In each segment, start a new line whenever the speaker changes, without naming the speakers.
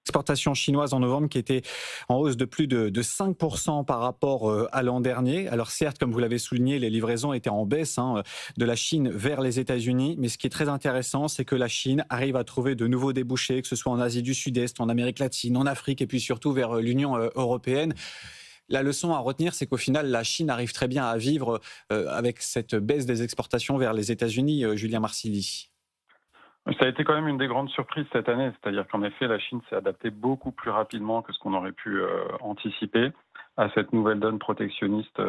Exportations chinoises en novembre qui étaient en hausse de plus de 5% par rapport à l'an dernier. Alors certes, comme vous l'avez souligné, les livraisons étaient en baisse de la Chine vers les États-Unis. Mais ce qui est très intéressant, c'est que la Chine arrive à trouver de nouveaux débouchés, que ce soit en Asie du Sud-Est, en Amérique latine, en Afrique et puis surtout vers l'Union européenne. La leçon à retenir, c'est qu'au final, la Chine arrive très bien à vivre avec cette baisse des exportations vers les États-Unis, Julien Marsili.
Ça a été quand même une des grandes surprises cette année, c'est-à-dire qu'en effet, la Chine s'est adaptée beaucoup plus rapidement que ce qu'on aurait pu anticiper à cette nouvelle donne protectionniste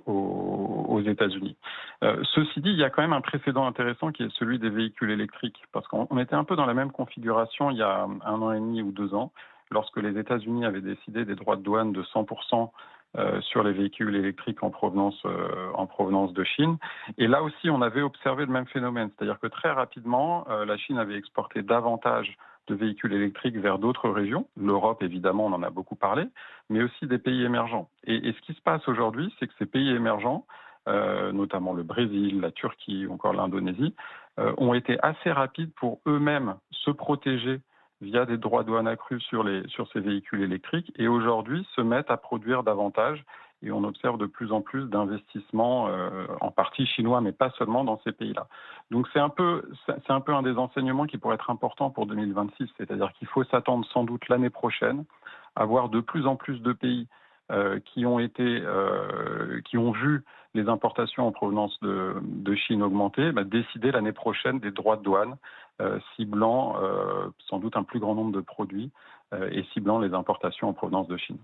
aux États-Unis. Ceci dit, il y a quand même un précédent intéressant qui est celui des véhicules électriques, parce qu'on était un peu dans la même configuration il y a 1 an et demi ou 2 ans, lorsque les États-Unis avaient décidé des droits de douane de 100% sur les véhicules électriques en provenance de Chine. Et là aussi, on avait observé le même phénomène, c'est-à-dire que très rapidement, la Chine avait exporté davantage de véhicules électriques vers d'autres régions. L'Europe, évidemment, on en a beaucoup parlé, mais aussi des pays émergents. Et ce qui se passe aujourd'hui, c'est que ces pays émergents, notamment le Brésil, la Turquie ou encore l'Indonésie, ont été assez rapides pour eux-mêmes se protéger via des droits de douane accrus sur ces véhicules électriques et aujourd'hui se mettent à produire davantage et on observe de plus en plus d'investissements en partie chinois mais pas seulement dans ces pays-là. Donc c'est un peu un des enseignements qui pourrait être important pour 2026, c'est-à-dire qu'il faut s'attendre sans doute l'année prochaine à voir de plus en plus de pays qui ont vu les importations en provenance de Chine augmenter, décider l'année prochaine des droits de douane ciblant sans doute un plus grand nombre de produits et ciblant les importations en provenance de Chine.